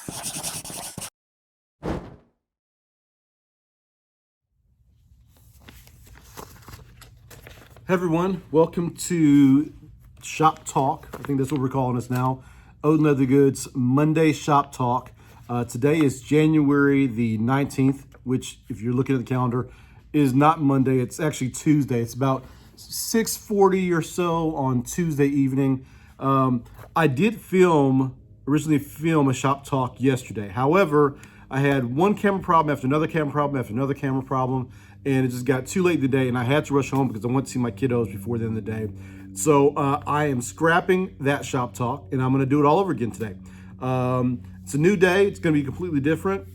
Hey everyone, welcome to Shop Talk. I think that's what we're calling this now. Odin Leather Goods Monday Shop Talk. Today is January the 19th, which if you're looking at the calendar is not Monday, it's actually Tuesday. It's about 6:40 or so on Tuesday evening. I did originally film a Shop Talk yesterday. However, I had one camera problem after another camera problem after another camera problem, and it just got too late today, and I had to rush home because I went to see my kiddos before the end of the day. So I am scrapping that Shop Talk, and I'm going to do it all over again today. It's a new day. It's going to be completely different.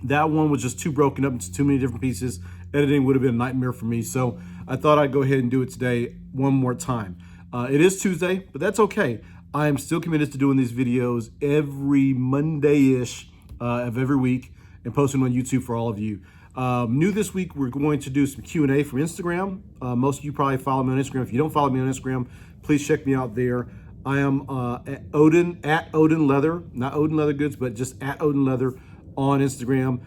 That one was just too broken up into too many different pieces. Editing would have been a nightmare for me, so I thought I'd go ahead and do it today one more time. It is Tuesday, but that's okay. I am still committed to doing these videos every Monday-ish of every week and posting on YouTube for all of you. New this week, we're going to do some Q&A from Instagram. Most of you probably follow me on Instagram. If you don't follow me on Instagram, please check me out there. I am at Odin Leather, not Odin Leather Goods, but just at Odin Leather on Instagram.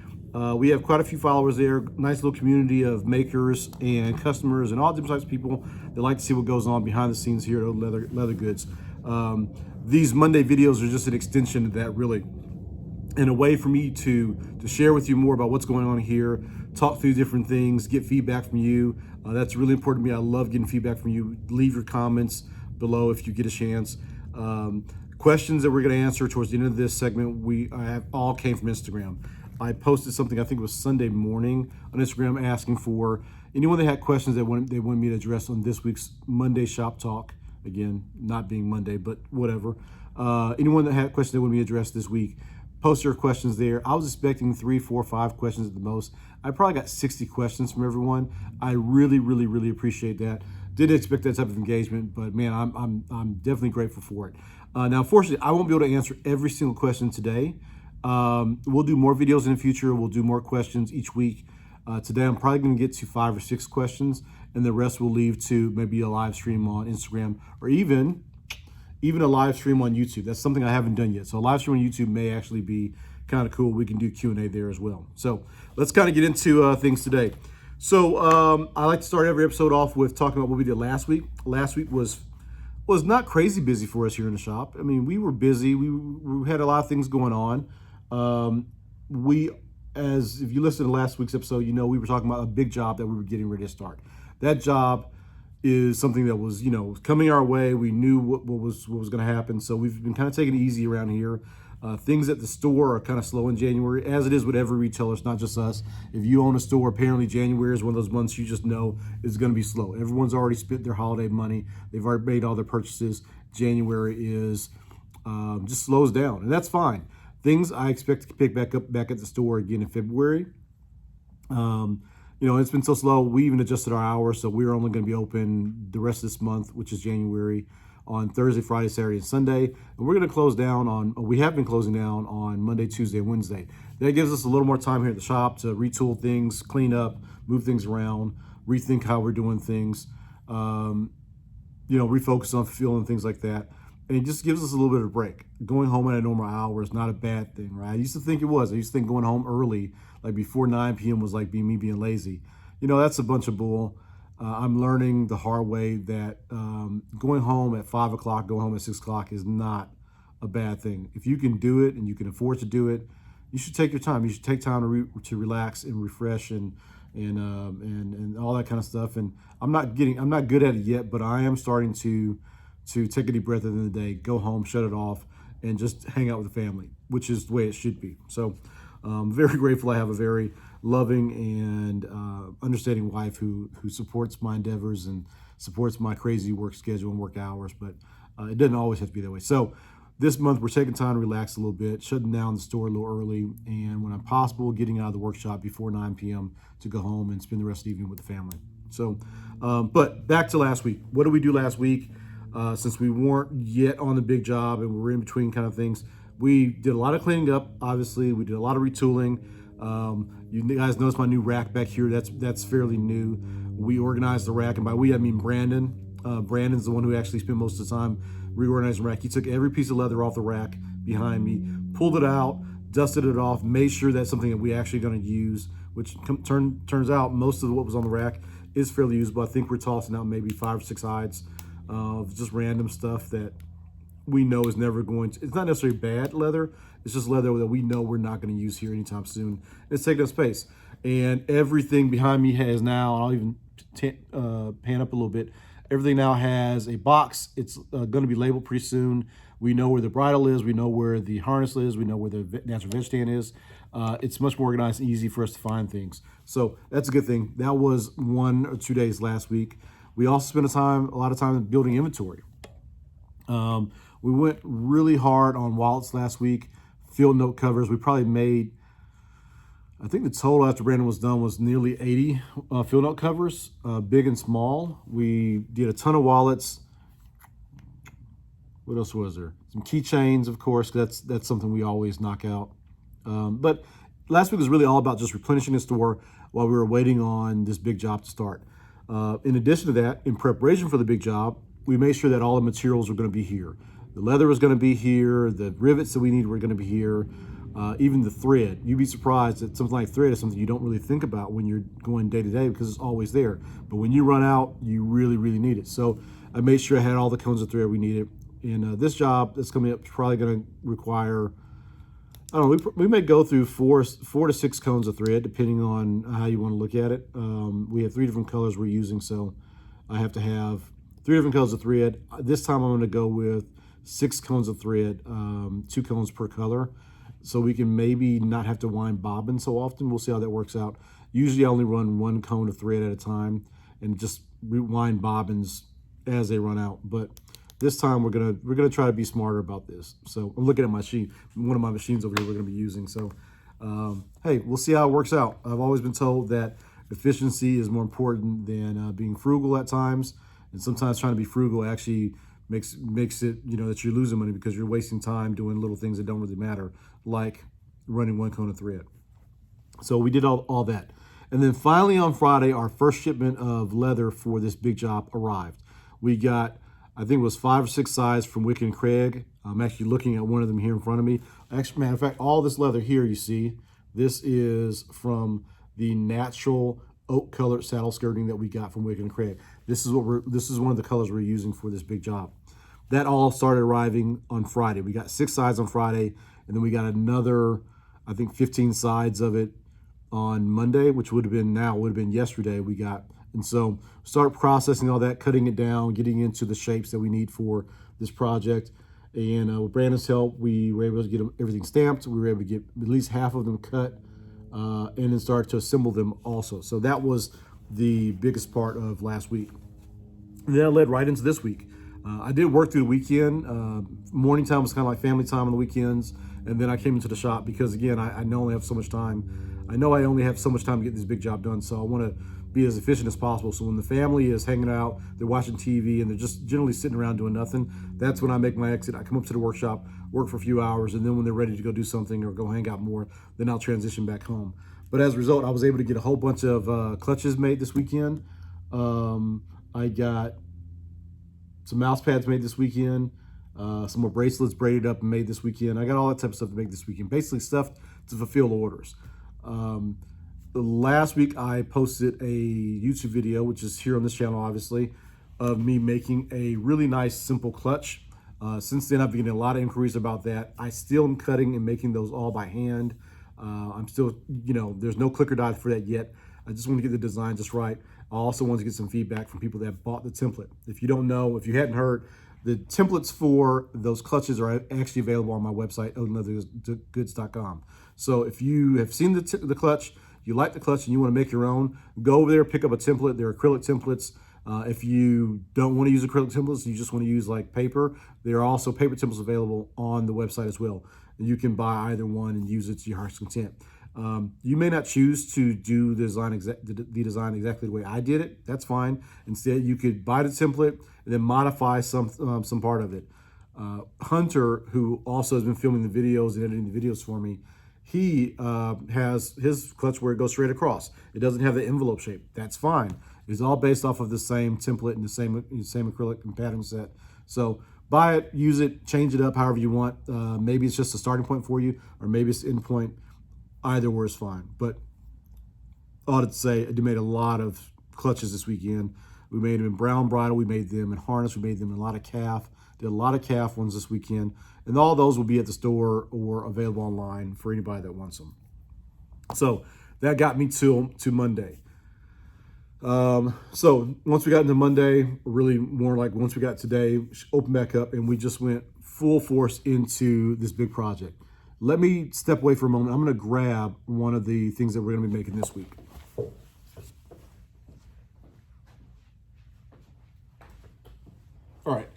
We have quite a few followers there. Nice little community of makers and customers and all different types of people that like to see what goes on behind the scenes here at Odin Leather Goods. These Monday videos are just an extension of that, really, and a way for me to share with you more about what's going on here, talk through different things, get feedback from you. That's really important to me. I love getting feedback from you. Leave your comments below if you get a chance. Questions that we're going to answer towards the end of this segment, I have all came from Instagram. I posted something, I think it was Sunday morning on Instagram, asking for anyone that had questions that they wanted me to address on this week's Monday Shop Talk. Again, not being Monday, but whatever. Anyone that had questions they wanted me to address this week, post your questions there. I was expecting 3, 4, 5 questions at the most. I probably got 60 questions from everyone. I really, really, really appreciate that. Didn't expect that type of engagement, but man, I'm definitely grateful for it. Now, unfortunately, I won't be able to answer every single question today. We'll do more videos in the future. We'll do more questions each week. Today, I'm probably going to get to 5 or 6 questions, and the rest we'll leave to maybe a live stream on Instagram or even a live stream on YouTube. That's something I haven't done yet. So a live stream on YouTube may actually be kind of cool. We can do Q&A there as well. So let's kind of get into things today. So I like to start every episode off with talking about what we did last week. Last week was not crazy busy for us here in the shop. I mean, we were busy. We had a lot of things going on. If you listened to last week's episode, you know we were talking about a big job that we were getting ready to start. That job is something that was, coming our way. We knew what was going to happen. So we've been kind of taking it easy around here. Things at the store are kind of slow in January, as it is with every retailer. It's not just us. If you own a store, apparently January is one of those months you just know is going to be slow. Everyone's already spent their holiday money. They've already made all their purchases. January is just slows down, and that's fine. Things I expect to pick back up at the store again in February. It's been so slow. We even adjusted our hours, so we're only going to be open the rest of this month, which is January, on Thursday, Friday, Saturday, and Sunday. And we're going to close down we have been closing down on Monday, Tuesday, and Wednesday. That gives us a little more time here at the shop to retool things, clean up, move things around, rethink how we're doing things, refocus on fulfilling things like that. And it just gives us a little bit of a break. Going home at a normal hour is not a bad thing, right? I used to think it was. I used to think going home early, like before 9 p.m. was like me being lazy. That's a bunch of bull. I'm learning the hard way that going home at 5 o'clock, going home at 6 o'clock is not a bad thing. If you can do it and you can afford to do it, you should take your time. You should take time to relax and refresh and all that kind of stuff. And I'm not good at it yet, but I am starting to take a deep breath at the end of the day, go home, shut it off, and just hang out with the family, which is the way it should be. So I'm very grateful I have a very loving and understanding wife who supports my endeavors and supports my crazy work schedule and work hours, but it doesn't always have to be that way. So this month we're taking time to relax a little bit, shutting down the store a little early, and when possible, getting out of the workshop before 9 p.m. to go home and spend the rest of the evening with the family. So, but back to last week. What did we do last week? Since we weren't yet on the big job and we were in between kind of things, we did a lot of cleaning up. Obviously, we did a lot of retooling. You guys notice my new rack back here. That's fairly new. We organized the rack, and by we I mean Brandon. Brandon's the one who actually spent most of the time reorganizing rack. He took every piece of leather off the rack behind me, pulled it out, dusted it off, made sure that's something that we actually going to use, which turns out most of what was on the rack is fairly usable. I think we're tossing out maybe 5 or 6 hides of just random stuff that we know is never going to, it's not necessarily bad leather, it's just leather that we know we're not going to use here anytime soon. It's taking up space. And everything behind me has now, I'll even pan up a little bit, everything now has a box. It's going to be labeled pretty soon. We know where the bridle is, we know where the harness is, we know where the natural veg stand is. It's much more organized and easy for us to find things. So that's a good thing. That was 1 or 2 days last week. We also spent a lot of time building inventory. We went really hard on wallets last week, field note covers. We probably made, I think the total after Brandon was done was nearly 80 field note covers, big and small. We did a ton of wallets. What else was there? Some keychains, of course. That's something we always knock out. But last week was really all about just replenishing the store while we were waiting on this big job to start. In addition to that, in preparation for the big job, we made sure that all the materials were going to be here. The leather was going to be here. The rivets that we need were going to be here. Even the thread. You'd be surprised that something like thread is something you don't really think about when you're going day to day because it's always there. But when you run out, you really, really need it. So I made sure I had all the cones of thread we needed. And this job that's coming up is probably going to require, I don't know, we may go through four to six cones of thread, depending on how you want to look at it. We have 3 different colors we're using, so I have to have 3 different colors of thread. This time I'm going to go with 6 cones of thread, 2 cones per color, so we can maybe not have to wind bobbin so often. We'll see how that works out. Usually I only run 1 cone of thread at a time and just rewind bobbins as they run out. But this time we're gonna try to be smarter about this. So I'm looking at my machine, one of my machines over here we're gonna be using. So hey, we'll see how it works out. I've always been told that efficiency is more important than being frugal at times, and sometimes trying to be frugal actually makes it, you know, that you're losing money because you're wasting time doing little things that don't really matter, like running 1 cone of thread. So we did all that. And then finally on Friday, our first shipment of leather for this big job arrived. We got, I think it was 5 or 6 sides from Wick and Craig. I'm actually looking at one of them here in front of me. Actually, matter of fact, all this leather here you see, this is from the natural oak colored saddle skirting that we got from Wick and Craig. This is one of the colors we're using for this big job. That all started arriving on Friday. We got 6 sides on Friday, and then we got another, I think 15 sides of it on Monday, which would have been yesterday we got. And so start processing all that, cutting it down, getting into the shapes that we need for this project. And with Brandon's help, we were able to get everything stamped. We were able to get at least half of them cut and then start to assemble them also. So that was the biggest part of last week. And then I led right into this week. I did work through the weekend. Morning time was kind of like family time on the weekends. And then I came into the shop because, again, I know I only have so much time. I know I only have so much time to get this big job done. So I want to be as efficient as possible. So when the family is hanging out, they're watching TV, and they're just generally sitting around doing nothing, that's when I make my exit. I come up to the workshop, work for a few hours, and then when they're ready to go do something or go hang out more, then I'll transition back home. But as a result, I was able to get a whole bunch of clutches made this weekend. I got some mouse pads made this weekend, some more bracelets braided up and made this weekend. I got all that type of stuff to make this weekend, basically stuff to fulfill orders. Last week I posted a YouTube video, which is here on this channel, obviously, of me making a really nice simple clutch. Since then, I've been getting a lot of inquiries about that. I still am cutting and making those all by hand. I'm still, you know, there's no clicker dot for that yet. I just want to get the design just right. I also want to get some feedback from people that bought the template. If you don't know, if you hadn't heard, the templates for those clutches are actually available on my website, odinleathergoods.com. So if you have seen the clutch, you like the clutch and you want to make your own, go over there, pick up a template. They're acrylic templates. If you don't want to use acrylic templates, you just want to use like paper, there are also paper templates available on the website as well. And you can buy either one and use it to your heart's content. You may not choose to do the design exactly the way I did it. That's fine. Instead, you could buy the template and then modify some part of it. Hunter, who also has been filming the videos and editing the videos for me, he has his clutch where it goes straight across. It doesn't have the envelope shape. That's fine. It's all based off of the same template and the same acrylic and pattern set. So buy it, use it, change it up however you want. Maybe it's just a starting point for you, or maybe it's end point. Either or is fine. But I ought to say, I made a lot of clutches this weekend. We made them in brown bridle. We made them in harness. We made them in a lot of calf. Did a lot of calf ones this weekend. And all those will be at the store or available online for anybody that wants them. So that got me to Monday. So once we got into Monday, really more like once we got today, open back up, and we just went full force into this big project. Let me step away for a moment. I'm going to grab one of the things that we're going to be making this week. All right.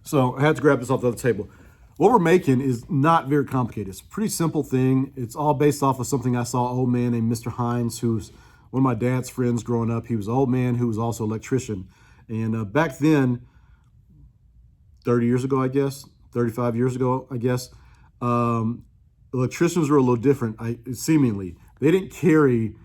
So I had to grab this off the other table. What we're making is not very complicated. It's a pretty simple thing. It's all based off of something I saw an old man named Mr. Hines, who's one of my dad's friends growing up. He was an old man who was also an electrician. And back then, 30 years ago, I guess, 35 years ago, I guess, electricians were a little different, seemingly. They didn't carry,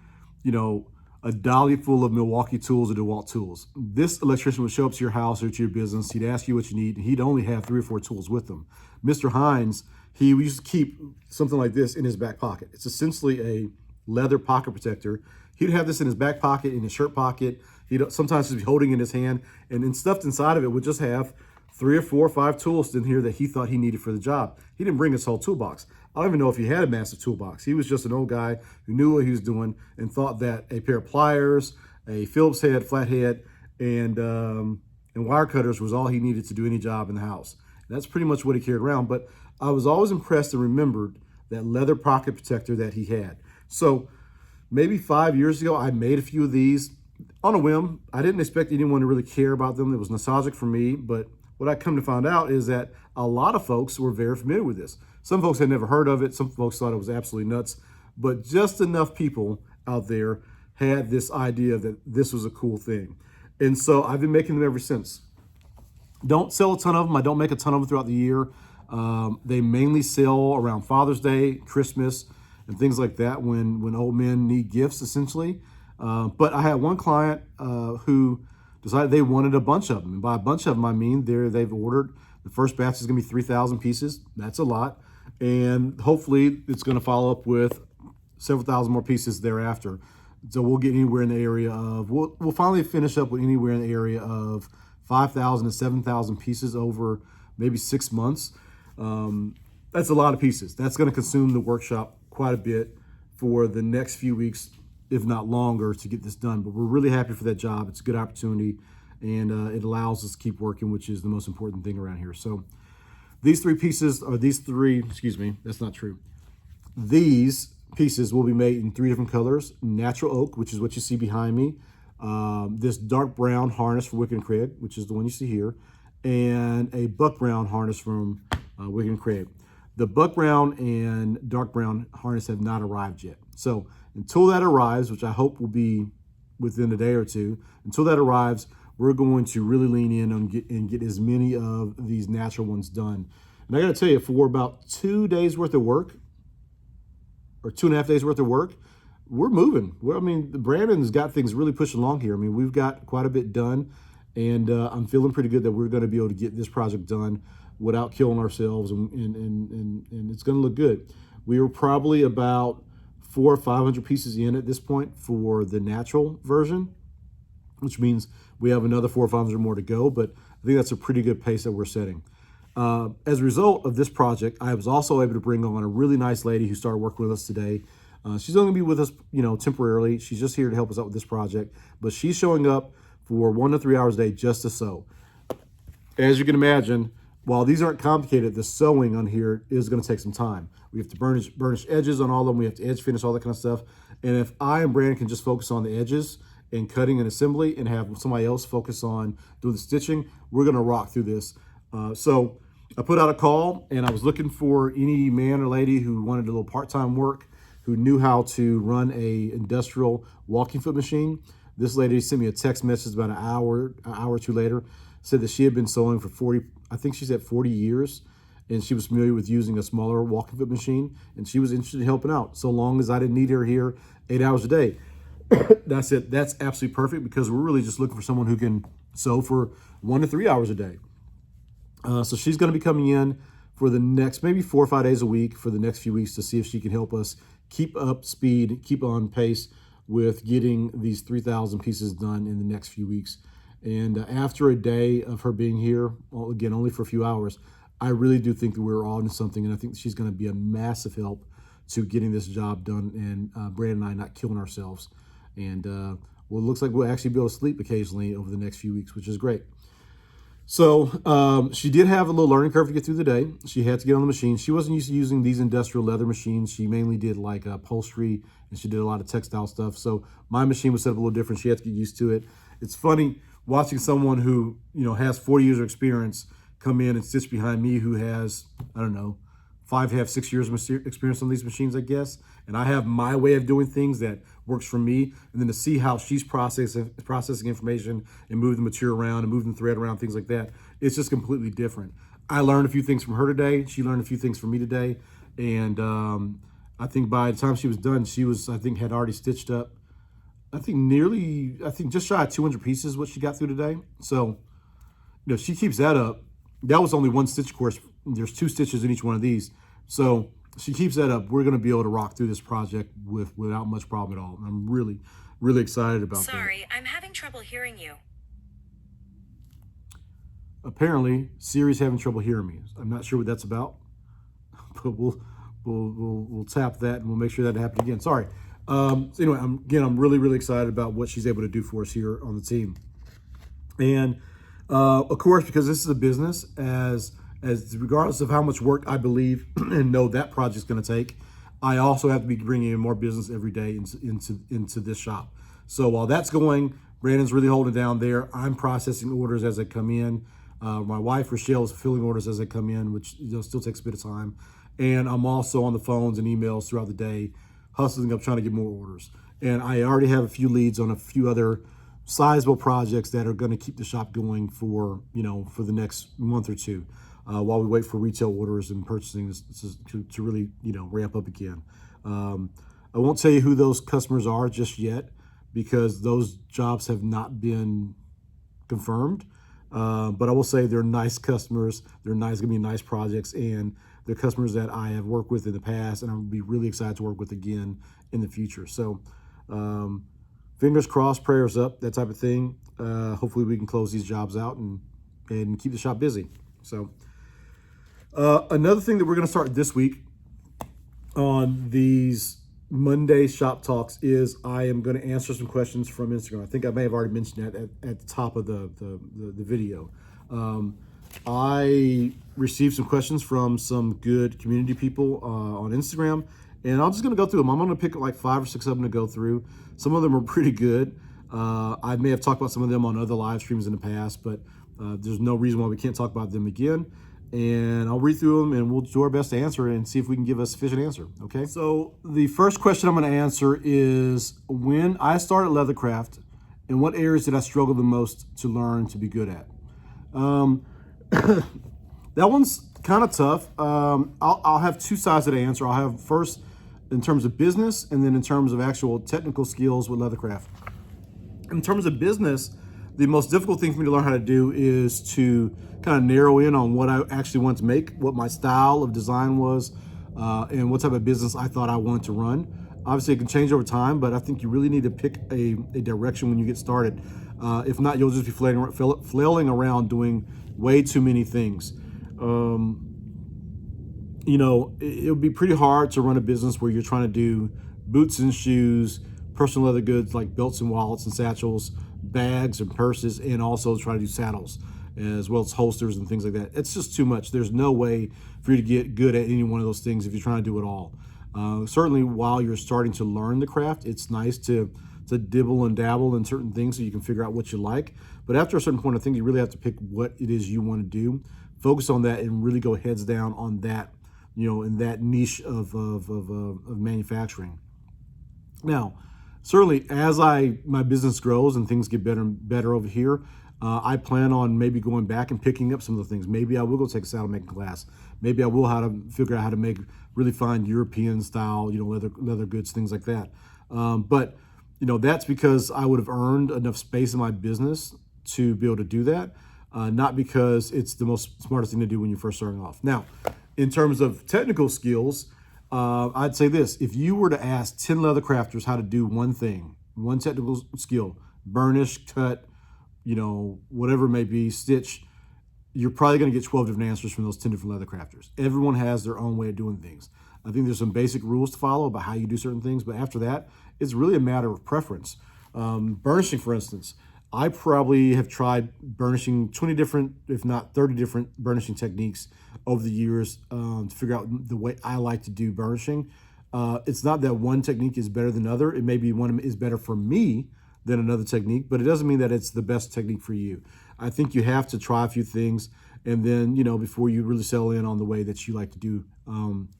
a dolly full of Milwaukee tools or DeWalt tools. This electrician would show up to your house or to your business. He'd ask you what you need, and he'd only have 3 or 4 tools with him. Mr. Hines, he used to keep something like this in his back pocket. It's essentially a leather pocket protector. He'd have this in his back pocket, in his shirt pocket. He'd sometimes be holding it in his hand, and stuffed inside of it would just have 3 or 4 or 5 tools in here that he thought he needed for the job. He didn't bring his whole toolbox. I don't even know if he had a massive toolbox. He was just an old guy who knew what he was doing and thought that a pair of pliers, a Phillips head, flathead, and wire cutters was all he needed to do any job in the house. And that's pretty much what he carried around. But I was always impressed and remembered that leather pocket protector that he had. So maybe 5 years ago, I made a few of these on a whim. I didn't expect anyone to really care about them. It was nostalgic for me, but what I come to find out is that a lot of folks were very familiar with this. Some folks had never heard of it. Some folks thought it was absolutely nuts. But just enough people out there had this idea that this was a cool thing. And so I've been making them ever since. Don't sell a ton of them. I don't make a ton of them throughout the year. They mainly sell around Father's Day, Christmas, and things like that when old men need gifts, essentially. But I had one client who decided they wanted a bunch of them. And by a bunch of them, I mean they've ordered. The first batch is going to be 3,000 pieces. That's a lot. And hopefully it's going to follow up with several thousand more pieces thereafter. So we'll get anywhere in the area of, we'll finally finish up with anywhere in the area of 5,000 to 7,000 pieces over maybe 6 months. That's a lot of pieces. That's going to consume the workshop quite a bit for the next few weeks, if not longer, to get this done. But we're really happy for that job. It's a good opportunity, and it allows us to keep working, which is the most important thing around here. So these 3 pieces, or these 3, excuse me, that's not true. These pieces will be made in 3 different colors: natural oak, which is what you see behind me, this dark brown harness from Wicked and Craig, which is the one you see here, and a buck brown harness from Wicked and Craig. The buck brown and dark brown harness have not arrived yet. So until that arrives, which I hope will be within a day or two, until that arrives, we're going to really lean in and get as many of these natural ones done. And I got to tell you, for about 2 days worth of work, or 2.5 days worth of work, we're moving. Brandon's got things really pushing along here. We've got quite a bit done, and I'm feeling pretty good that we're going to be able to get this project done without killing ourselves, and it's going to look good. We were probably about 400 or 500 pieces in at this point for the natural version, which means we have another 400 or 500 more to go, but I think that's a pretty good pace that we're setting. As a result of this project, I was also able to bring on a really nice lady who started working with us today. She's only going to be with us, temporarily. She's just here to help us out with this project, but she's showing up for 1 to 3 hours a day just to sew. As you can imagine, while these aren't complicated, the sewing on here is going to take some time. We have to burnish edges on all of them. We have to edge finish, all that kind of stuff. And if I and Brandon can just focus on the edges and cutting and assembly and have somebody else focus on doing the stitching, we're going to rock through this. So I put out a call, and I was looking for any man or lady who wanted a little part-time work, who knew how to run a industrial walking foot machine. This lady sent me a text message about an hour or two later, said that she had been sewing for 40 years, and she was familiar with using a smaller walking foot machine, and she was interested in helping out, so long as I didn't need her here 8 hours a day. That's it. That's absolutely perfect, because we're really just looking for someone who can sew for 1 to 3 hours a day. So she's going to be coming in for the next maybe 4 or 5 days a week for the next few weeks to see if she can help us keep up speed, keep on pace with getting these 3,000 pieces done in the next few weeks. And after a day of her being here, well, again, only for a few hours, I really do think that we're all into something, and I think she's going to be a massive help to getting this job done, and Brandon and I not killing ourselves. And well, it looks like we'll actually be able to sleep occasionally over the next few weeks, which is great. So she did have a little learning curve to get through the day. She had to get on the machine. She wasn't used to using these industrial leather machines. She mainly did like upholstery, and she did a lot of textile stuff. So my machine was set up a little different. She had to get used to it. It's funny watching someone who, has 40 years of experience come in and stitch behind me who has, I don't know, 6 years of experience on these machines, I guess. And I have my way of doing things that works for me. And then to see how she's processing information and moving the material around and moving the thread around, things like that, it's just completely different. I learned a few things from her today. She learned a few things from me today. And I think by the time she was done, had already stitched up, just shy of 200 pieces, what she got through today. So, if she keeps that up, that was only one stitch course. There's 2 stitches in each one of these. So she keeps that up, we're going to be able to rock through this project without much problem at all. And I'm really, really excited about that. Sorry, I'm having trouble hearing you. Apparently, Siri's having trouble hearing me. I'm not sure what that's about, but we'll tap that and we'll make sure that happens again. Sorry. So anyway, I'm really, really excited about what she's able to do for us here on the team. And of course, because this is a business, as regardless of how much work I believe and know that project's going to take, I also have to be bringing in more business every day into this shop. So while that's going, Brandon's really holding down there. I'm processing orders as they come in. My wife, Rochelle, is filling orders as they come in, which still takes a bit of time. And I'm also on the phones and emails throughout the day, hustling up, trying to get more orders. And I already have a few leads on a few other sizable projects that are going to keep the shop going for the next month or two, while we wait for retail orders and purchasing to really ramp up again. I won't tell you who those customers are just yet because those jobs have not been confirmed. But I will say they're nice customers. They're nice, going to be nice projects, and they're customers that I have worked with in the past, and I'll be really excited to work with again in the future. So, fingers crossed, prayers up, that type of thing. Hopefully we can close these jobs out and keep the shop busy. So, another thing that we're going to start this week on these Monday shop talks is I am going to answer some questions from Instagram. I think I may have already mentioned that at the top of the video. I received some questions from some good community people on Instagram, and I'm just going to go through them. I'm going to pick like 5 or 6 of them to go through. Some of them are pretty good. I may have talked about some of them on other live streams in the past, but there's no reason why we can't talk about them again. And I'll read through them and we'll do our best to answer it and see if we can give a sufficient answer. Okay. So the first question I'm going to answer is, when I started Leathercraft, in what areas did I struggle the most to learn to be good at? That one's kind of tough. I'll have 2 sides to the answer. I'll have first in terms of business and then in terms of actual technical skills with Leathercraft. In terms of business, the most difficult thing for me to learn how to do is to kind of narrow in on what I actually want to make, what my style of design was, and what type of business I thought I wanted to run. Obviously, it can change over time, but I think you really need to pick a direction when you get started. If not, you'll just be flailing around doing way too many things. It would be pretty hard to run a business where you're trying to do boots and shoes, personal leather goods like belts and wallets and satchels, bags and purses, and also try to do saddles as well as holsters and things like that. It's just too much. There's no way for you to get good at any one of those things if you're trying to do it all. Certainly while you're starting to learn the craft, it's nice to dibble and dabble in certain things so you can figure out what you like. But after a certain point, I think you really have to pick what it is you want to do, focus on that, and really go heads down on that, in that niche of manufacturing. Now, certainly as my business grows and things get better and better over here, I plan on maybe going back and picking up some of the things. Maybe I will go take a saddle making class. Maybe I will figure out how to make really fine European style, leather goods, things like that. But that's because I would have earned enough space in my business to be able to do that. not because it's the most smartest thing to do when you're first starting off. Now, in terms of technical skills, I'd say this. If you were to ask 10 leather crafters how to do one thing, one technical skill, burnish, cut, whatever it may be, stitch, you're probably going to get 12 different answers from those 10 different leather crafters. Everyone has their own way of doing things. I think there's some basic rules to follow about how you do certain things, but after that, it's really a matter of preference. Burnishing, for instance, I probably have tried burnishing 20 different, if not 30 different burnishing techniques over the years to figure out the way I like to do burnishing. It's not that one technique is better than another. It may be one is better for me than another technique, but it doesn't mean that it's the best technique for you. I think you have to try a few things, and then, before you really settle in on the way that you like to do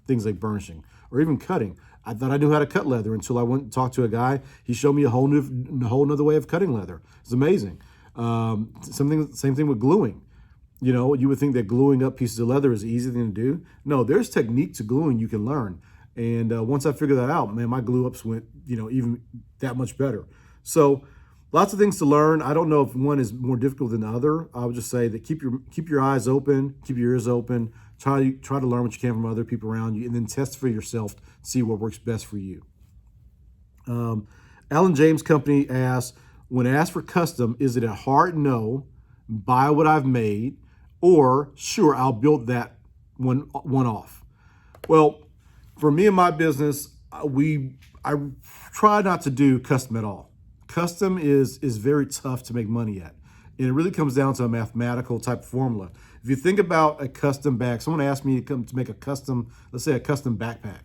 things like burnishing or even cutting. I thought I knew how to cut leather until I went and talked to a guy. He showed me a whole nother way of cutting leather. It's amazing. Same thing with gluing. You would think that gluing up pieces of leather is an easy thing to do. No, there's technique to gluing you can learn. And once I figured that out, man, my glue ups went, even that much better. So lots of things to learn. I don't know if one is more difficult than the other. I would just say that keep your eyes open, keep your ears open, try to learn what you can from other people around you, and then test for yourself to see what works best for you. Alan James Company asks, when asked for custom, is it a hard no, buy what I've made, or sure, I'll build that one off? Well, for me and my business, I try not to do custom at all. Custom is very tough to make money at. And it really comes down to a mathematical type of formula. If you think about a custom bag, someone asked me to make a custom, let's say a custom backpack,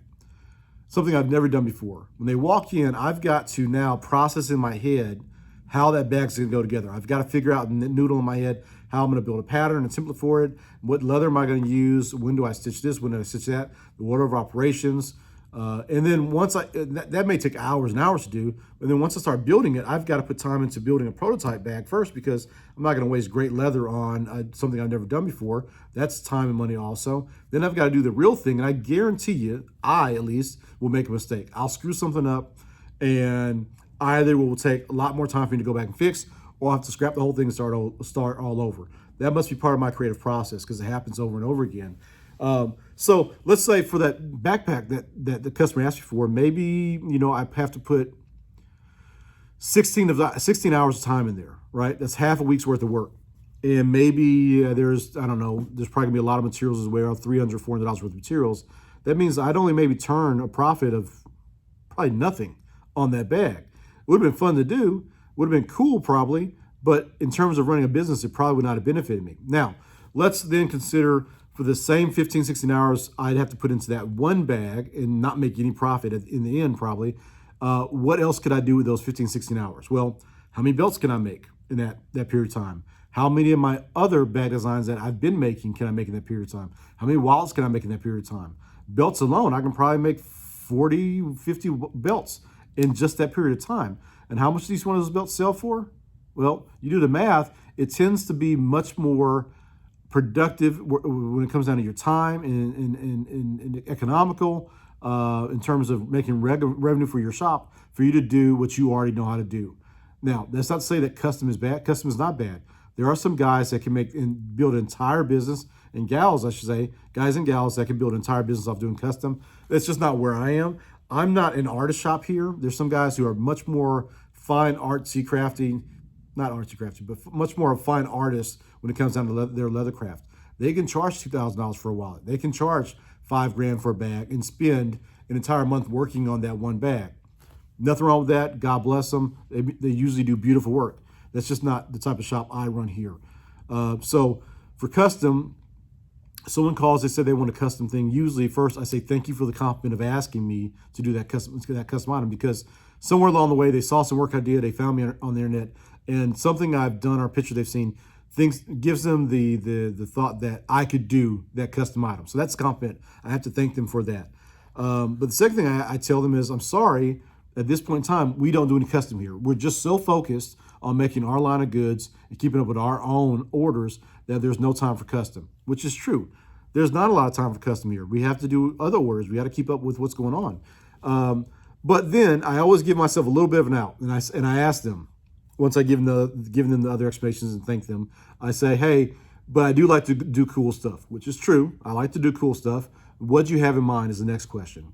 something I've never done before. When they walk in, I've got to now process in my head how that bag's gonna go together. I've got to figure out and noodle in my head how I'm gonna build a pattern and template for it. What leather am I gonna use? When do I stitch this? When do I stitch that? The order of operations. And then once that may take hours and hours to do, but then once I start building it, I've got to put time into building a prototype bag first, because I'm not going to waste great leather on something I've never done before. That's time and money also. Then I've got to do the real thing, and I guarantee you, I at least will make a mistake. I'll screw something up, and either will take a lot more time for me to go back and fix, or I'll have to scrap the whole thing and start all over. That must be part of my creative process, because it happens over and over again. So let's say for that backpack that the customer asked you for, maybe, I have to put 16 hours of time in there, right? That's half a week's worth of work. And maybe there's probably gonna be a lot of materials as well, $300, $400 worth of materials. That means I'd only maybe turn a profit of probably nothing on that bag. It would have been fun to do, would have been cool probably, but in terms of running a business, it probably would not have benefited me. Now, let's then consider for the same 15, 16 hours I'd have to put into that one bag and not make any profit in the end probably. What else could I do with those 15, 16 hours? Well, how many belts can I make in that period of time? How many of my other bag designs that I've been making can I make in that period of time? How many wallets can I make in that period of time? Belts alone, I can probably make 40, 50 belts in just that period of time. And how much do each one of those belts sell for? Well, you do the math, it tends to be much more productive when it comes down to your time and economical in terms of making revenue for your shop, for you to do what you already know how to do. Now, that's not to say that custom is bad. Custom is not bad. There are some guys that can make and build an entire business, and gals, I should say, guys and gals that can build an entire business off doing custom. That's just not where I am. I'm not an artist shop here. There's some guys who are much more fine artsy crafty, not artsy crafty, but much more of fine artists when it comes down to their leather craft. They can charge $2,000 for a wallet. They can charge $5,000 for a bag and spend an entire month working on that one bag. Nothing wrong with that. God bless them. They usually do beautiful work. That's just not the type of shop I run here. So for custom, someone calls, they say they want a custom thing. Usually first I say, thank you for the compliment of asking me to do that custom item, because somewhere along the way they saw some work I did, they found me on the internet, and something I've done or a picture they've seen gives them the thought that I could do that custom item. So that's a compliment. I have to thank them for that. But the second thing I tell them is, I'm sorry, at this point in time, we don't do any custom here. We're just so focused on making our line of goods and keeping up with our own orders that there's no time for custom, which is true. There's not a lot of time for custom here. We have to do other orders. We got to keep up with what's going on. But then I always give myself a little bit of an out, and I ask them, once I give them the other explanations and thank them, I say, hey, but I do like to do cool stuff, which is true. I like to do cool stuff. What do you have in mind is the next question.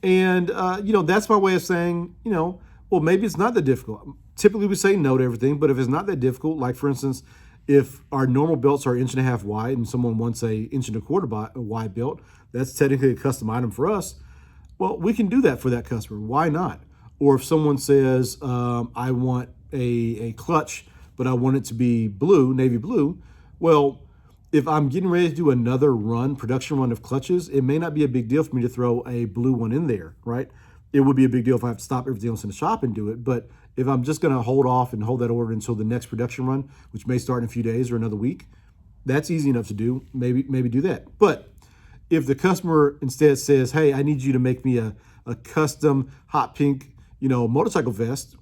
And, that's my way of saying, well, maybe it's not that difficult. Typically we say no to everything, but if it's not that difficult, like for instance, if our normal belts are 1.5 inches wide and someone wants a 1.25 inch wide belt, that's technically a custom item for us. Well, we can do that for that customer. Why not? Or if someone says, I want a clutch, but I want it to be blue, navy blue. Well, if I'm getting ready to do another production run of clutches, it may not be a big deal for me to throw a blue one in there, right? It would be a big deal if I have to stop everything else in the shop and do it. But if I'm just going to hold off and hold that order until the next production run, which may start in a few days or another week, that's easy enough to do. Maybe do that. But if the customer instead says, hey, I need you to make me a custom hot pink, motorcycle vest,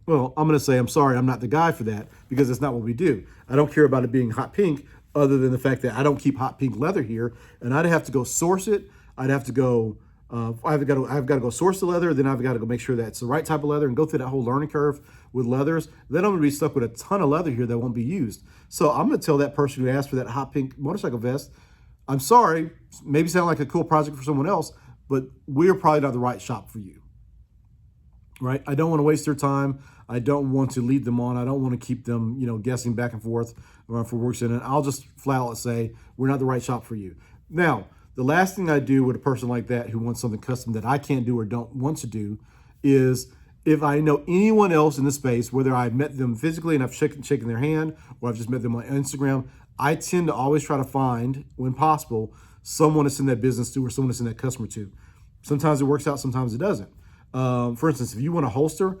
well, I'm going to say, I'm sorry, I'm not the guy for that, because that's not what we do. I don't care about it being hot pink, other than the fact that I don't keep hot pink leather here, and I'd have to go source it. I'd have to go, I've got to go source the leather, then I've got to go make sure that it's the right type of leather and go through that whole learning curve with leathers. Then I'm going to be stuck with a ton of leather here that won't be used. So I'm going to tell that person who asked for that hot pink motorcycle vest, I'm sorry, maybe sound like a cool project for someone else, but we're probably not the right shop for you, right? I don't want to waste their time. I don't want to lead them on. I don't want to keep them, guessing back and forth for works in it. I'll just flat out say, we're not the right shop for you. Now, the last thing I do with a person like that who wants something custom that I can't do or don't want to do is, if I know anyone else in the space, whether I've met them physically and I've shaken their hand, or I've just met them on Instagram, I tend to always try to find, when possible, someone to send that business to or someone to send that customer to. Sometimes it works out, sometimes it doesn't. For instance, if you want a holster,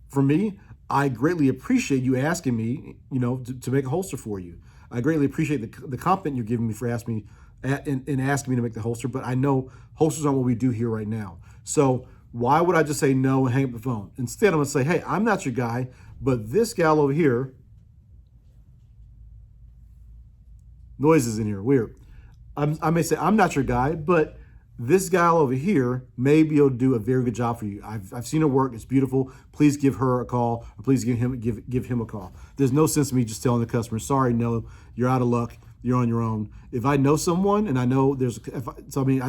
for me, I greatly appreciate you asking me, to make a holster for you. I greatly appreciate the compliment you're giving me for asking me asking me to make the holster, but I know holsters aren't what we do here right now. So why would I just say no and hang up the phone? Instead, I'm going to say, hey, I'm not your guy, but this gal over here, noises in here, weird. I may say, I'm not your guy, but this gal over here may be able to do a very good job for you. I've seen her work. It's beautiful. Please give her a call, or please give him a call. There's no sense in me just telling the customer, sorry, no, you're out of luck. You're on your own. If I know someone and I know I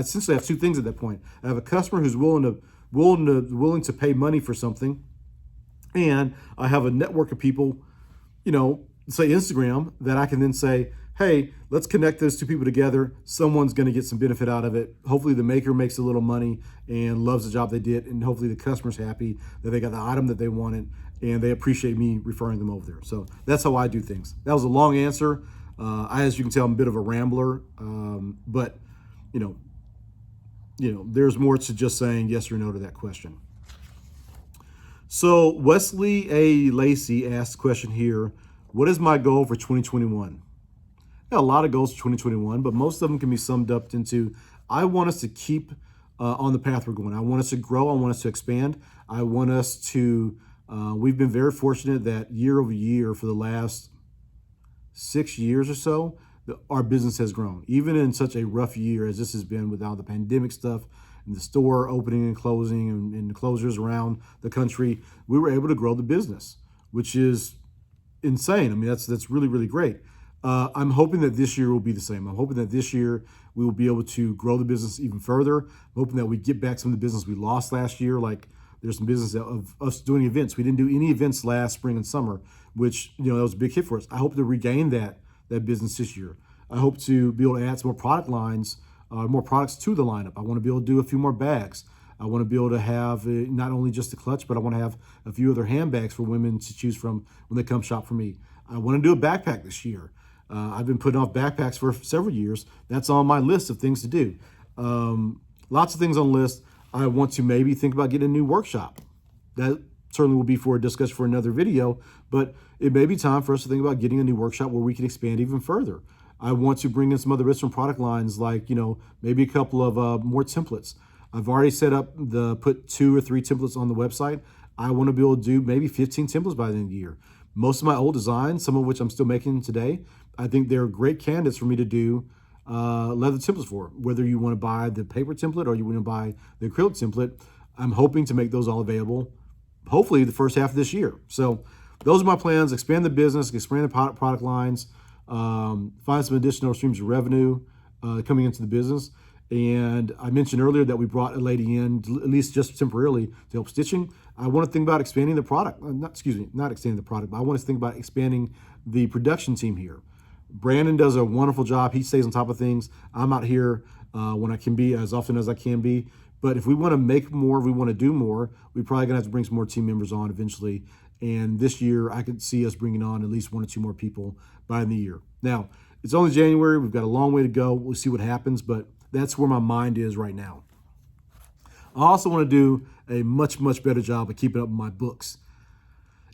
essentially have two things at that point. I have a customer who's willing to pay money for something, and I have a network of people, say Instagram, that I can then say, hey, let's connect those two people together. Someone's going to get some benefit out of it. Hopefully the maker makes a little money and loves the job they did, and hopefully the customer's happy that they got the item that they wanted, and they appreciate me referring them over there. So that's how I do things. That was a long answer. As you can tell, I'm a bit of a rambler, but there's more to just saying yes or no to that question. So Wesley A. Lacey asked a question here. What is my goal for 2021? I got a lot of goals for 2021, but most of them can be summed up into, I want us to keep on the path we're going. I want us to grow. I want us to expand. I want us to, we've been very fortunate that year over year for the last 6 years or so, our business has grown. Even in such a rough year as this has been, without the pandemic stuff and the store opening and closing and the closures around the country, we were able to grow the business, which is insane. I mean, that's really, really great. I'm hoping that this year will be the same. I'm hoping that this year we will be able to grow the business even further. I'm hoping that we get back some of the business we lost last year. Like, there's some business of us doing events. We didn't do any events last spring and summer, which, that was a big hit for us. I hope to regain that business this year. I hope to be able to add some more product lines, more products to the lineup. I want to be able to do a few more bags. I want to be able to have not only just the clutch, but I want to have a few other handbags for women to choose from when they come shop for me. I want to do a backpack this year. I've been putting off backpacks for several years. That's on my list of things to do. Lots of things on the list. I want to maybe think about getting a new workshop. That certainly will be for a discussion for another video, but it may be time for us to think about getting a new workshop where we can expand even further. I want to bring in some other bits from product lines, like, maybe a couple of more templates. I've already set up put 2 or 3 templates on the website. I want to be able to do maybe 15 templates by the end of the year. Most of my old designs, some of which I'm still making today, I think they're great candidates for me to do leather templates for. Whether you want to buy the paper template or you want to buy the acrylic template, I'm hoping to make those all available, hopefully the first half of this year. So those are my plans. Expand the business, expand the product lines, find some additional streams of revenue coming into the business. And I mentioned earlier that we brought a lady in, at least just temporarily, to help stitching. I want to think about expanding the product. Not extending the product, but I want to think about expanding the production team here. Brandon does a wonderful job. He stays on top of things. I'm out here when I can be, as often as I can be. But if we want to make more, if we want to do more, we're probably going to have to bring some more team members on eventually. And this year, I could see us bringing on at least 1 or 2 more people by the year. Now, it's only January. We've got a long way to go. We'll see what happens, but that's where my mind is right now. I also want to do a much, much better job of keeping up with my books.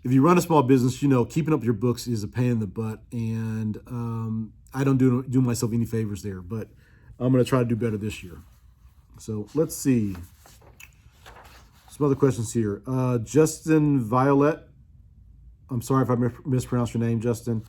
If you run a small business, you know keeping up your books is a pain in the butt, and I don't do myself any favors there, but I'm going to try to do better this year. So let's see. Some other questions here. Justin Violet. I'm sorry if I mispronounced your name, Justin.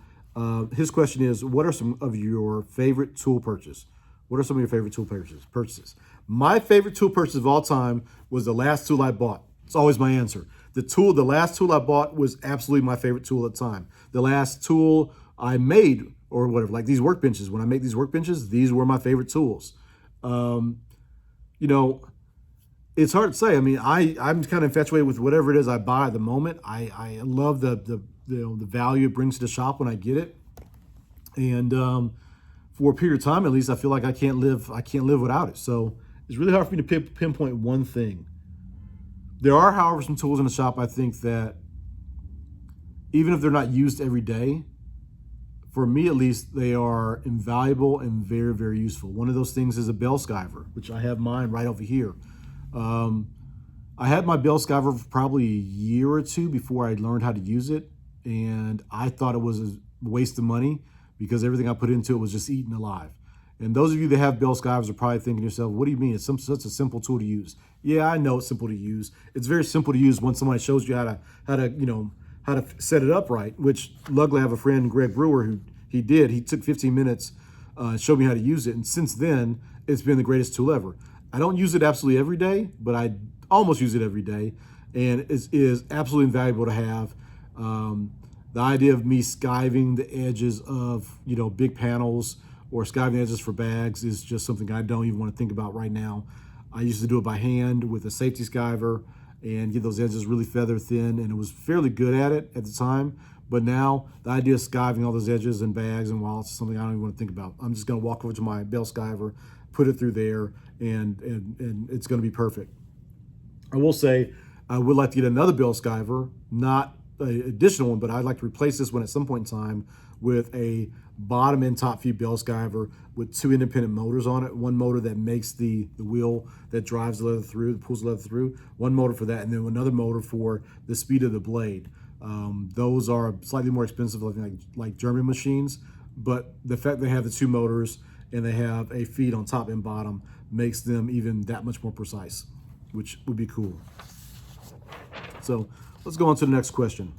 His question is, what are some of your favorite tool purchases? What are some of your favorite tool purchases? My favorite tool purchase of all time was the last tool I bought. It's always my answer. The last tool I bought was absolutely my favorite tool at the time. The last tool I made, or whatever, like these workbenches. When I make these workbenches, these were my favorite tools. You know, it's hard to say. I mean, I'm kind of infatuated with whatever it is I buy at the moment. I love the value it brings to the shop when I get it, and for a period of time, at least, I feel like I can't live without it. So it's really hard for me to pinpoint one thing. There are, however, some tools in the shop I think that, even if they're not used every day, for me at least, they are invaluable and very, very useful. One of those things is a bell skiver, which I have mine right over here. I had my bell skiver for probably a year or 2 before I learned how to use it, and I thought it was a waste of money because everything I put into it was just eaten alive. And those of you that have bell skivers are probably thinking to yourself, what do you mean? It's such a simple tool to use. Yeah, I know it's simple to use. It's very simple to use when somebody shows you how to set it up right, which luckily I have a friend, Greg Brewer, who he took 15 minutes and showed me how to use it. And since then, it's been the greatest tool ever. I don't use it absolutely every day, but I almost use it every day. And it is absolutely invaluable to have. The idea of me skiving the edges of, big panels or skiving the edges for bags is just something I don't even want to think about right now. I used to do it by hand with a safety skiver and get those edges really feather thin, and it was fairly good at it at the time. But now the idea of skiving all those edges and bags and wallets is something I don't even want to think about. I'm just going to walk over to my bell skiver, put it through there, and it's going to be perfect. I will say I would like to get another bell skiver, not an additional one, but I'd like to replace this one at some point in time with a bottom and top feed bell skiver with 2 independent motors on it. One motor that makes the wheel that drives the leather through, pulls the leather through. One motor for that, and then another motor for the speed of the blade. Those are slightly more expensive, like German machines, but the fact they have the 2 motors and they have a feed on top and bottom makes them even that much more precise, which would be cool. So let's go on to the next question.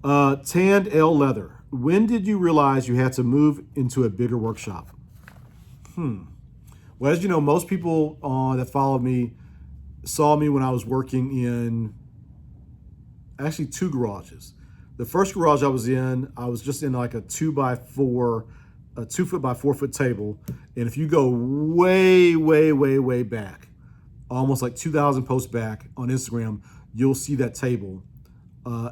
Tanned L Leather. When did you realize you had to move into a bigger workshop? Well, as you know, most people that followed me saw me when I was working in actually 2 garages. The first garage I was just in like a 2 foot by 4 foot table. And if you go way, way, way, way back, almost like 2,000 posts back on Instagram, you'll see that table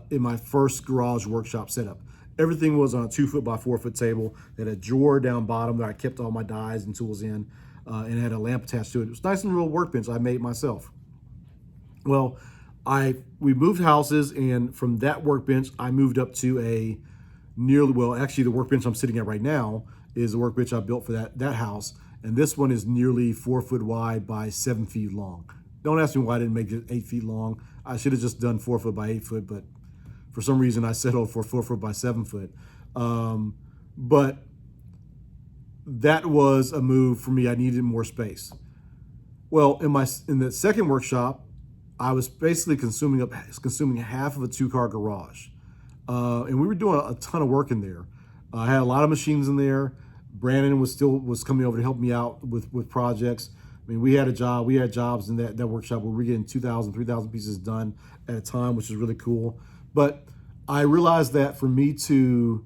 in my first garage workshop setup. Everything was on a 2 foot by 4 foot table that had a drawer down bottom that I kept all my dies and tools in, and it had a lamp attached to it. It was nice and little workbench I made myself. Well, we moved houses, and from that workbench, I moved up to actually the workbench I'm sitting at right now is the workbench I built for that house, and this one is nearly 4 foot wide by 7 feet long. Don't ask me why I didn't make it 8 feet long. I should have just done 4 foot by 8 foot, but for some reason I settled for 4 foot by 7 foot. But that was a move for me. I needed more space. Well, in the second workshop, I was basically consuming half of a 2-car garage. And we were doing a ton of work in there. I had a lot of machines in there. Brandon was coming over to help me out with projects. I mean, we had jobs in that workshop where we were getting 2,000, 3,000 pieces done at a time, which is really cool. But I realized that for me to,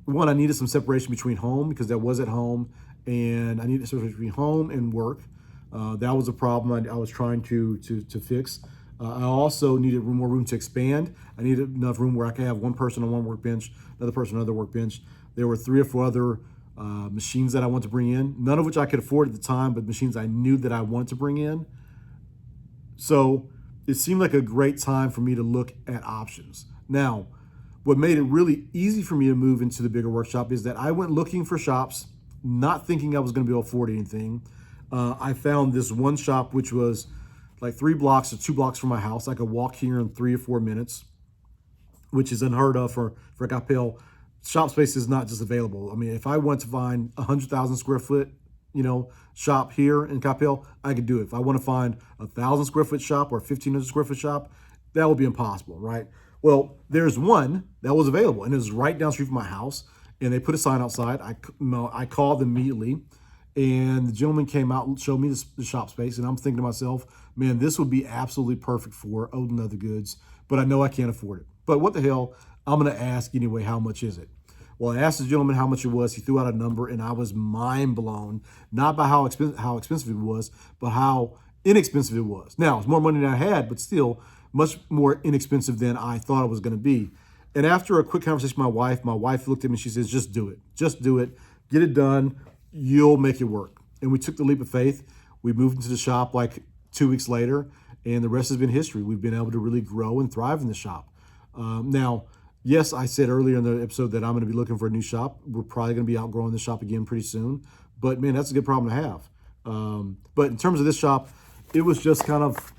one, I needed some separation between home because I was at home, and I needed separation between home and work. That was a problem I was trying to fix. I also needed more room to expand. I needed enough room where I could have one person on one workbench, another person on another workbench. There were 3 or 4 other machines that I wanted to bring in, none of which I could afford at the time, but machines I knew that I wanted to bring in. So it seemed like a great time for me to look at options. Now, what made it really easy for me to move into the bigger workshop is that I went looking for shops, not thinking I was going to be able to afford anything. I found this one shop which was like 3 blocks or 2 blocks from my house. I could walk here in 3 or 4 minutes, which is unheard of for Capel. Shop space is not just available. I mean, if I went to find 100,000 square foot, shop here in Capel, I could do it. If I want to find 1,000 square foot shop or 1,500 square foot shop, that would be impossible, right? Well, there's one that was available, and it was right down the street from my house, and they put a sign outside. I called immediately, and the gentleman came out and showed me the shop space, and I'm thinking to myself, man, this would be absolutely perfect for Odin Leather Goods, but I know I can't afford it. But what the hell, I'm going to ask anyway, how much is it? Well, I asked the gentleman how much it was. He threw out a number, and I was mind blown, not by how expensive it was, but how inexpensive it was. Now, it's more money than I had, but still much more inexpensive than I thought it was going to be. And after a quick conversation with my wife looked at me and she says, just do it. Just do it. Get it done. You'll make it work. And we took the leap of faith. We moved into the shop like 2 weeks later, and the rest has been history. We've been able to really grow and thrive in the shop. Now, yes, I said earlier in the episode that I'm going to be looking for a new shop. We're probably going to be outgrowing the shop again pretty soon. But, man, that's a good problem to have. But in terms of this shop, it was just kind of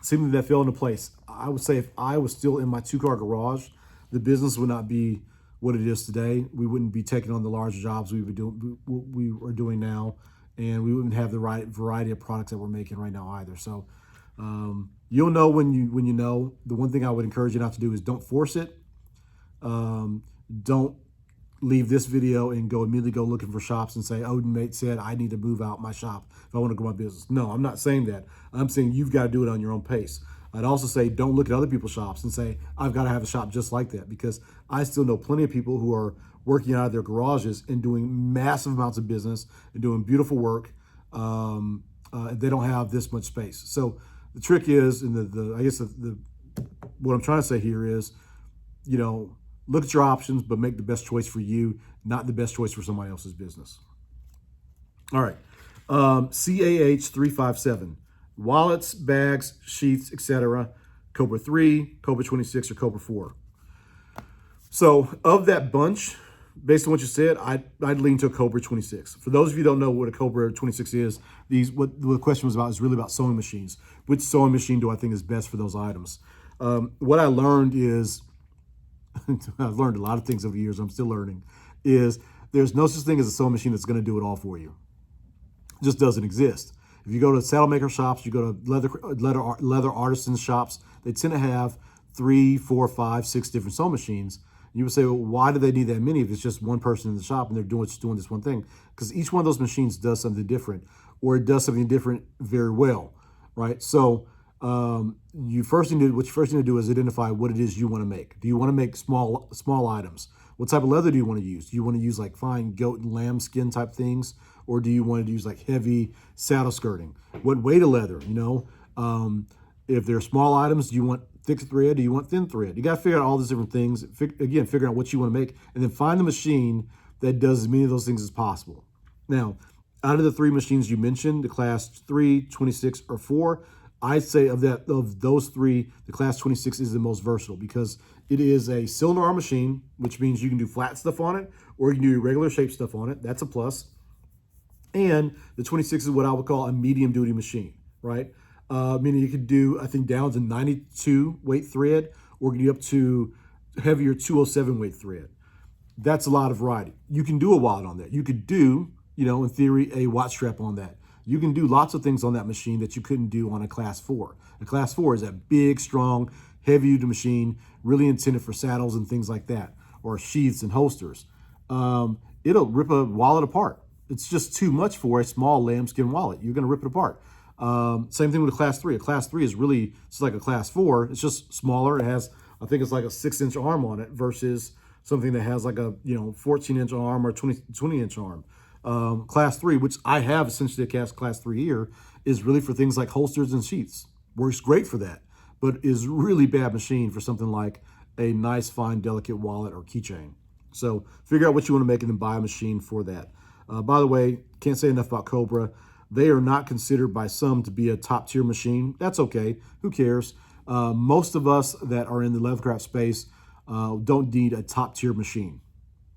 something that fell into place. I would say if I was still in my 2-car garage, the business would not be what it is today. We wouldn't be taking on the large jobs we are doing now, and we wouldn't have the right variety of products that we're making right now either. So you'll know when you know. The one thing I would encourage you not to do is don't force it. Don't leave this video and immediately go looking for shops and say, Odin mate said I need to move out my shop if I want to grow my business. No, I'm not saying that. I'm saying you've got to do it on your own pace. I'd also say don't look at other people's shops and say, I've got to have a shop just like that, because I still know plenty of people who are working out of their garages and doing massive amounts of business and doing beautiful work. They don't have this much space. So the trick is, and I guess what I'm trying to say here is, look at your options, but make the best choice for you, not the best choice for somebody else's business. All right. CAH 357. Wallets, bags, sheaths, etc. Cobra 3, Cobra 26, or Cobra 4. So of that bunch, based on what you said, I'd lean to a Cobra 26. For those of you who don't know what a Cobra 26 is, what the question was about is really about sewing machines. Which sewing machine do I think is best for those items? What I learned is, I've learned a lot of things over the years, I'm still learning, is there's no such thing as a sewing machine that's going to do it all for you. It just doesn't exist. If you go to saddle maker shops, you go to leather artisan shops, they tend to have 3, 4, 5, 6 different sewing machines. You would say, well, why do they need that many if it's just one person in the shop and they're doing this one thing? Because each one of those machines does something different, or it does something different very well, right? So what you first need to do is identify what it is you want to make. Do you want to make small items? What type of leather do you want to use? Do you want to use like fine goat and lamb skin type things? Or do you want to use like heavy saddle skirting? What weight of leather, if they're small items, do you want thick thread? Do you want thin thread? You got to figure out all these different things. Figure out what you want to make, and then find the machine that does as many of those things as possible. Now, out of the 3 machines you mentioned, the class 3, 26, or 4, I'd say of those 3, the class 26 is the most versatile because it is a cylinder arm machine, which means you can do flat stuff on it or you can do regular shape stuff on it. That's a plus. And the 26 is what I would call a medium duty machine, right? Meaning you could do, I think, down to 92 weight thread or get up to heavier 207 weight thread. That's a lot of variety. You can do a wallet on that. You could do, in theory, a watch strap on that. You can do lots of things on that machine that you couldn't do on a class 4. A class 4 is a big, strong, heavy-duty machine, really intended for saddles and things like that, or sheaths and holsters. It'll rip a wallet apart. It's just too much for a small lambskin wallet. You're going to rip it apart. Same thing with a class 3. A class 3 is really just like a class 4. It's just smaller. It has I think it's like a 6-inch arm on it versus something that has like a 14-inch arm or 20-inch arm. Class 3, which I have essentially a class 3 here, is really for things like holsters and sheaths. Works great for that, but is really bad machine for something like a nice, fine, delicate wallet or keychain. So figure out what you want to make and then buy a machine for that. By the way, can't say enough about Cobra. They are not considered by some to be a top tier machine. That's okay. Who cares? Most of us that are in the leathercraft space don't need a top tier machine.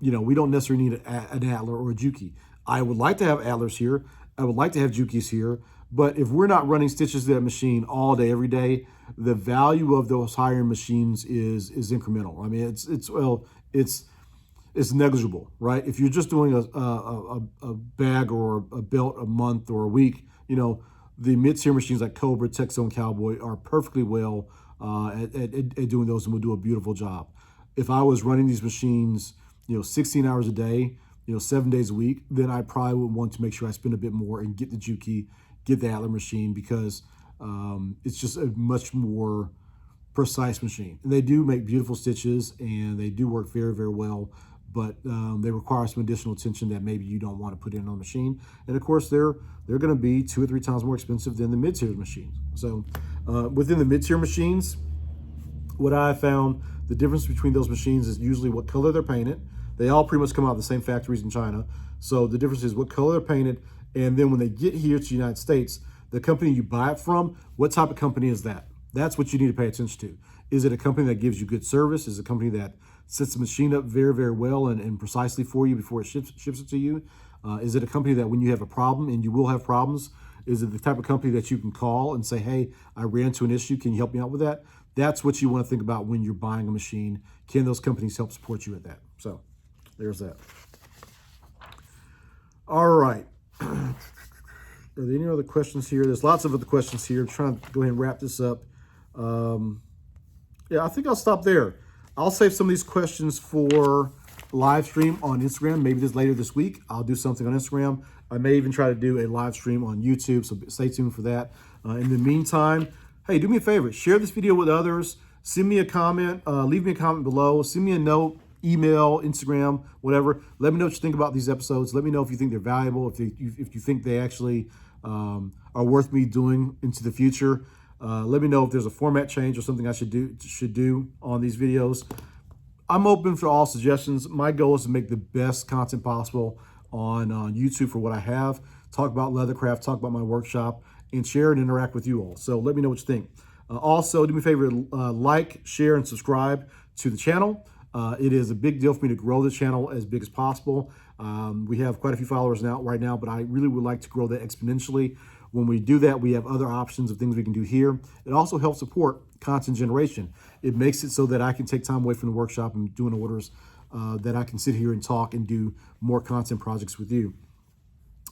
We don't necessarily need an Adler or a Juki. I would like to have Adlers here. I would like to have Jukis here. But if we're not running stitches to that machine all day, every day, the value of those higher machines is incremental. I mean, it's negligible, right? If you're just doing a bag or a belt a month or a week, the mid-tier machines like Cobra, Texo, and Cowboy are perfectly well at doing those and will do a beautiful job. If I was running these machines, 16 hours a day, 7 days a week, then I probably would want to make sure I spend a bit more and get the Juki, get the Adler machine, because it's just a much more precise machine. And they do make beautiful stitches and they do work very, very well, but they require some additional attention that maybe you don't want to put in on a machine. And of course, they're going to be 2 or 3 times more expensive than the mid-tier machines. So within the mid-tier machines, what I found, the difference between those machines is usually what color they're painted. They all pretty much come out of the same factories in China. So the difference is what color they're painted. And then when they get here to the United States, the company you buy it from, what type of company is that? That's what you need to pay attention to. Is it a company that gives you good service? Is it a company that sets the machine up very, very well and precisely for you before it ships it to you? Is it a company that when you have a problem, and you will have problems, is it the type of company that you can call and say, hey, I ran into an issue, can you help me out with that? That's what you want to think about when you're buying a machine. Can those companies help support you at that? So there's that. All right. Are there any other questions here? There's lots of other questions here. I'm trying to go ahead and wrap this up. Yeah, I think I'll stop there. I'll save some of these questions for live stream on Instagram. Maybe later this week. I'll do something on Instagram. I may even try to do a live stream on YouTube, so stay tuned for that. In the meantime, hey, do me a favor. Share this video with others. Send me a comment. Leave me a comment below. Send me a note, email, Instagram, whatever. Let me know what you think about these episodes. Let me know if you think they're valuable, if you think they actually are worth me doing into the future. Let me know if there's a format change or something I should do on these videos. I'm open for all suggestions. My goal is to make the best content possible on YouTube for what I have. Talk about leathercraft, talk about my workshop, and share and interact with you all. So let me know what you think. Also, do me a favor, like, share, and subscribe to the channel. It is a big deal for me to grow the channel as big as possible. We have quite a few followers right now, but I really would like to grow that exponentially. When we do that, we have other options of things we can do here. It also helps support content generation. It makes it so that I can take time away from the workshop and doing orders, that I can sit here and talk and do more content projects with you.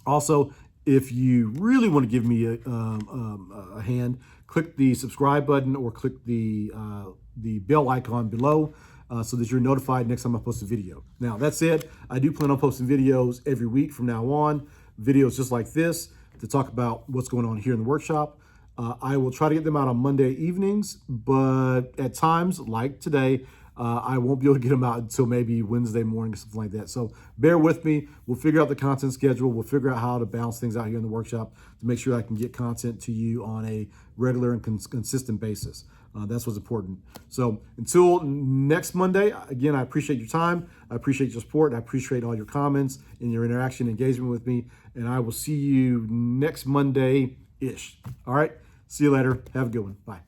Also, if you really want to give me a hand, click the subscribe button or click the bell icon below so that you're notified next time I post a video. Now, that said, I do plan on posting videos every week from now on, videos just like this to talk about what's going on here in the workshop. I will try to get them out on Monday evenings, but at times, like today, I won't be able to get them out until maybe Wednesday morning or something like that. So bear with me. We'll figure out the content schedule. We'll figure out how to balance things out here in the workshop to make sure I can get content to you on a regular and consistent basis. That's what's important. So until next Monday, again, I appreciate your time. I appreciate your support. I appreciate all your comments and your interaction, engagement with me. And I will see you next Monday-ish. All right. See you later. Have a good one. Bye.